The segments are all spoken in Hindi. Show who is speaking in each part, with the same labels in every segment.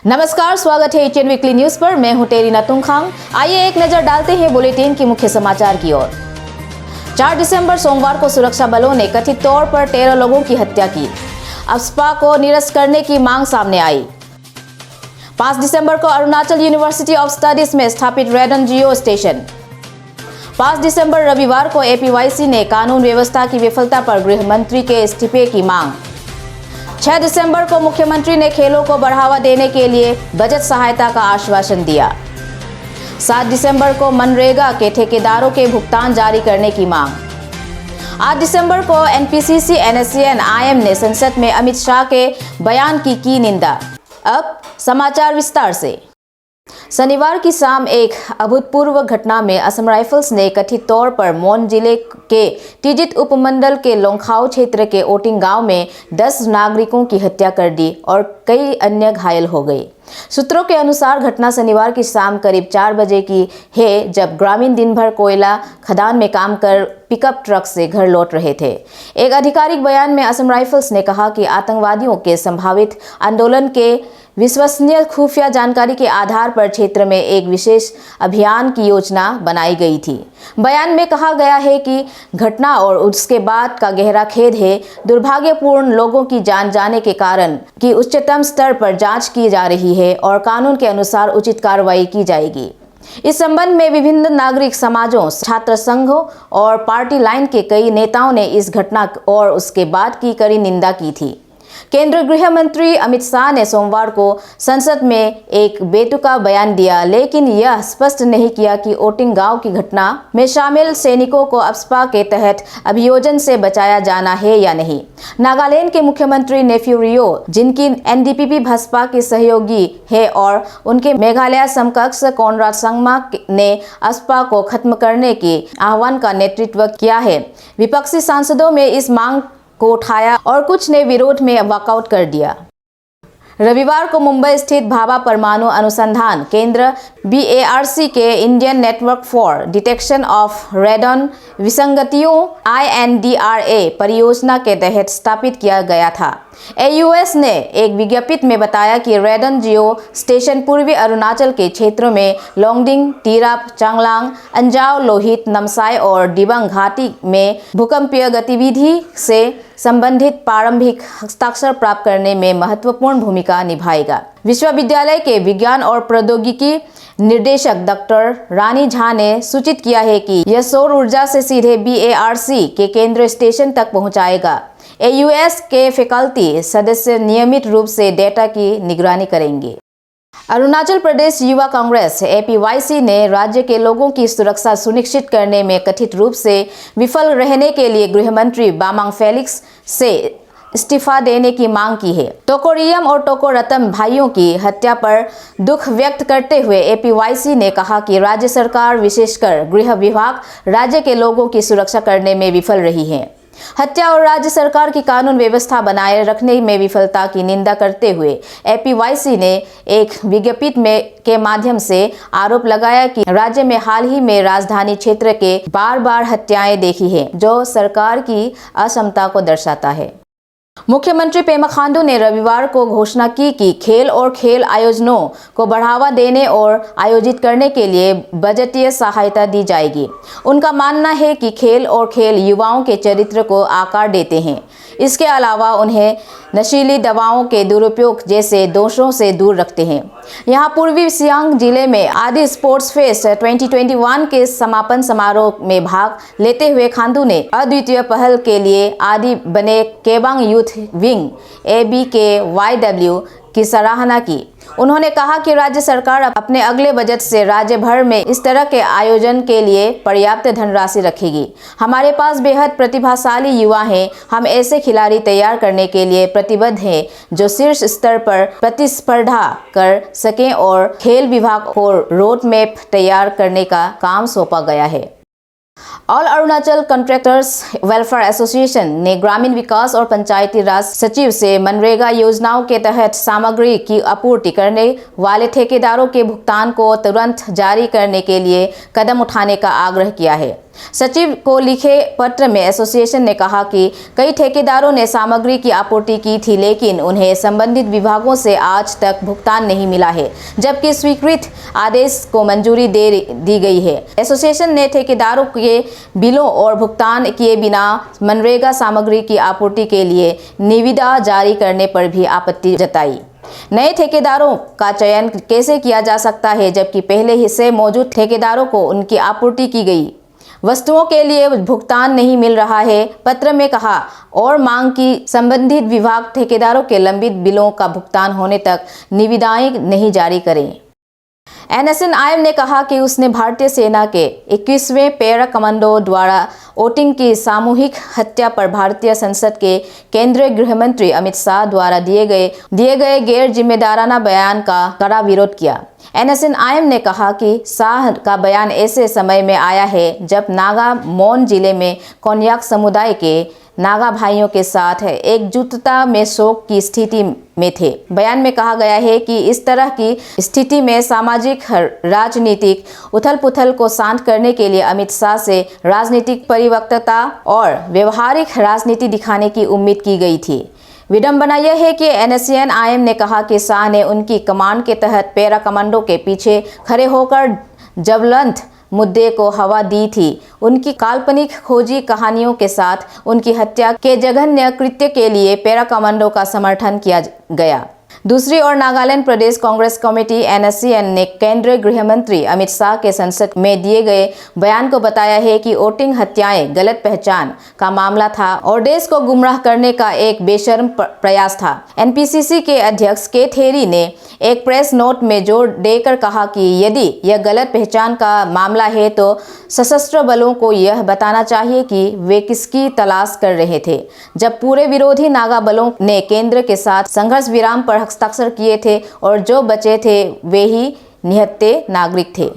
Speaker 1: नमस्कार, स्वागत है एशियन वीकली न्यूज पर। मैं हूं टेरी नतुंगखांग। आइए एक नजर डालते हैं बुलेटिन के मुख्य समाचार की ओर। 4 दिसंबर सोमवार को सुरक्षा बलों ने कथित तौर पर 13 लोगों की हत्या की। अफस्पा को निरस्त करने की मांग सामने आई। 5 दिसंबर को अरुणाचल यूनिवर्सिटी ऑफ स्टडीज में स्थापित रेडन जियो स्टेशन। 5 दिसंबर रविवार को एपीवाईसी ने कानून व्यवस्था की विफलता पर गृह मंत्री के इस्तीफे की मांग। 6 दिसंबर को मुख्यमंत्री ने खेलों को बढ़ावा देने के लिए बजट सहायता का आश्वासन दिया। 7 दिसंबर को मनरेगा के ठेकेदारों के भुगतान जारी करने की मांग। 8 दिसंबर को एनपीसीसी एनएससीएन आईएम ने संसद में अमित शाह के बयान की निंदा। अब समाचार विस्तार से। शनिवार की शाम एक अभूतपूर्व घटना में असम राइफल्स ने कथित तौर पर मोन जिले के टिजित उपमंडल के लोंगखाओ क्षेत्र के ओटिंग गांव में 10 नागरिकों की हत्या कर दी और कई अन्य घायल हो गए। सूत्रों के अनुसार घटना शनिवार की शाम करीब 4 बजे की है, जब ग्रामीण दिन भर कोयला खदान में काम कर पिकअप ट्रक से घर लौट रहे थे। एक आधिकारिक बयान में असम राइफल्स ने कहा कि आतंकवादियों के संभावित आंदोलन के विश्वसनीय खुफिया जानकारी के आधार पर क्षेत्र में एक विशेष अभियान की योजना बनाई गई थी। बयान में कहा गया है कि घटना और उसके बाद का गहरा खेद है। दुर्भाग्यपूर्ण लोगों की जान जाने के कारण की उच्चतम स्तर पर जांच की जा रही है और कानून के अनुसार उचित कार्रवाई की जाएगी। इस संबंध में विभिन्न नागरिक समाजों, छात्र संघों और पार्टी लाइन के कई नेताओं ने इस घटना और उसके बाद की कड़ी निंदा की थी। केंद्रीय गृह मंत्री अमित शाह ने सोमवार को संसद में एक बेतुका बयान दिया, लेकिन यह स्पष्ट नहीं किया कि ओटिंग गांव की घटना में शामिल सैनिकों को अफस्पा के तहत अभियोजन से बचाया जाना है या नहीं। नागालैंड के मुख्यमंत्री नेफ्यू रियो, जिनकी एनडीपीपी भाजपा के सहयोगी है, और उनके मेघालय समकक्ष कॉनराड संगमा ने अफस्पा को खत्म करने के आह्वान का नेतृत्व किया है। विपक्षी सांसदों में इस मांग को उठाया और कुछ ने विरोध में वॉकआउट कर दिया। रविवार को मुंबई स्थित भाभा परमाणु अनुसंधान केंद्र BARC के Indian network for detection of रेडन विसंगतियों INDRA परियोजना के तहत स्थापित किया गया था। AUS ने एक विज्ञप्ति में बताया कि रेडन जियो स्टेशन पूर्वी अरुणाचल के क्षेत्रों में लोंगडिंग, तिराप, चांगलांग, अंजाव, लोहित, नामसाई और दिबांग घाटी में भूकंपीय गतिविधि से संबंधित प्रारंभिक हस्ताक्षर प्राप्त करने में महत्वपूर्ण भूमिका निभाएगा। विश्वविद्यालय के विज्ञान और प्रौद्योगिकी निर्देशक डॉक्टर रानी झा ने सूचित किया है कि यह सौर ऊर्जा से सीधे BARC के केंद्र स्टेशन तक पहुंचाएगा। AUS के फैकल्टी सदस्य नियमित रूप से डेटा की निगरानी करेंगे। अरुणाचल प्रदेश युवा कांग्रेस APYC ने राज्य के लोगों की सुरक्षा सुनिश्चित करने में कथित रूप से विफल रहने के लिए गृह मंत्री बामांग फेलिक्स से इस्तीफा देने की मांग की है। टोकोरियम और टोकोरतम भाइयों की हत्या पर दुख व्यक्त करते हुए APYC ने कहा कि राज्य सरकार, विशेषकर गृह विभाग, राज्य के लोगों की सुरक्षा करने में विफल रही है। हत्या और राज्य सरकार की कानून व्यवस्था बनाए रखने में विफलता की निंदा करते हुए APYC ने एक विज्ञप्ति के माध्यम से आरोप लगाया कि राज्य में हाल ही में राजधानी क्षेत्र के बार हत्याएं देखी हैं, जो सरकार की अक्षमता को दर्शाता है। मुख्यमंत्री पेमा खांडू ने रविवार को घोषणा की कि खेल और खेल आयोजनों को बढ़ावा देने और आयोजित करने के लिए बजटीय सहायता दी जाएगी। उनका मानना है कि खेल और खेल युवाओं के चरित्र को आकार देते हैं। इसके अलावा उन्हें नशीली दवाओं के दुरुपयोग जैसे दोषों से दूर रखते हैं। यहाँ पूर्वी सियांग जिले में आदि स्पोर्ट्स फेस्ट 2021 के समापन समारोह में भाग लेते हुए खांडू ने अद्वितीय पहल के लिए आदि बने केबांग यूथ विंग ABKYW की सराहना की। उन्होंने कहा कि राज्य सरकार अपने अगले बजट से राज्य भर में इस तरह के आयोजन के लिए पर्याप्त धनराशि रखेगी। हमारे पास बेहद प्रतिभाशाली युवा हैं। हम ऐसे खिलाड़ी तैयार करने के लिए प्रतिबद्ध हैं जो शीर्ष स्तर पर प्रतिस्पर्धा कर सकें और खेल विभाग को रोड मैप तैयार करने का काम सौंपा गया है। All Arunachal contractors welfare association ने ग्रामीण विकास और पंचायती राज सचिव से मनरेगा योजनाओं के तहत सामग्री की आपूर्ति करने वाले ठेकेदारों के भुगतान को तुरंत जारी करने के लिए कदम उठाने का आग्रह किया है। सचिव को लिखे पत्र में एसोसिएशन ने कहा कि कई ठेकेदारों ने सामग्री की आपूर्ति की थी, लेकिन उन्हें संबंधित विभागों से आज तक भुगतान नहीं मिला है, जबकि स्वीकृत आदेश को मंजूरी दे दी गई है। एसोसिएशन ने ठेकेदारों के बिलों और भुगतान किए बिना मनरेगा सामग्री की आपूर्ति के लिए निविदा जारी करने पर भी आपत्ति जताई। नए ठेकेदारों का चयन कैसे किया जा सकता है, जबकि पहले ही से मौजूद ठेकेदारों को उनकी आपूर्ति की गई वस्तुओं के लिए भुगतान नहीं मिल रहा है, पत्र में कहा, और मांग की संबंधित विभाग ठेकेदारों के लंबित बिलों का भुगतान होने तक निविदाएं नहीं जारी करें। NSNIM ने कहा कि उसने भारतीय सेना के 21वें पैरा कमांडो द्वारा वोटिंग की सामूहिक हत्या पर भारतीय संसद के केंद्रीय गृह मंत्री अमित शाह द्वारा दिए गए गैर जिम्मेदाराना बयान का कड़ा विरोध किया। NSNIM ने कहा कि शाह का बयान ऐसे समय में आया है जब नागा मोन जिले में कोन्याक समुदाय के नागा भाइयों के साथ एकजुटता में शोक की स्थिति में थे। बयान में कहा गया है कि इस तरह की स्थिति में सामाजिक राजनीतिक उथल-पुथल को शांत करने के लिए अमित शाह से राजनीतिक परिपक्वता और व्यवहारिक राजनीति दिखाने की उम्मीद की गई थी। विडंबना यह है कि NSNIM ने कहा कि शाह ने उनकी कमान के तहत पैरा कमांडो के पीछे खड़े होकर ज्वलंत मुद्दे को हवा दी थी। उनकी काल्पनिक खोजी कहानियों के साथ उनकी हत्या के जघन्य कृत्य के लिए पैरा कमांडो का समर्थन किया गया। दूसरी ओर नागालैंड प्रदेश कांग्रेस कमेटी NSCN ने केंद्रीय गृह मंत्री अमित शाह के संसद में दिए गए बयान को बताया है कि वोटिंग हत्याएं गलत पहचान का मामला था और देश को गुमराह करने का एक बेशर्म प्रयास था। NPCC के अध्यक्ष के थेरी ने एक प्रेस नोट में जोर देकर कहा कि यदि यह गलत पहचान का मामला है तो सशस्त्र बलों को यह बताना चाहिए कि वे किसकी तलाश कर रहे थे, जब पूरे विरोधी नागा बलों ने केंद्र के साथ संघर्ष विराम पर हस्ताक्षर किए थे और जो बचे थे वे ही निहत्थे नागरिक थे।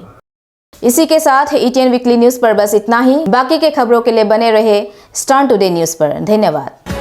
Speaker 1: इसी के साथ ETN वीकली न्यूज़ पर बस इतना ही। बाकी के खबरों के लिए बने रहे स्टार टुडे न्यूज़ पर। धन्यवाद।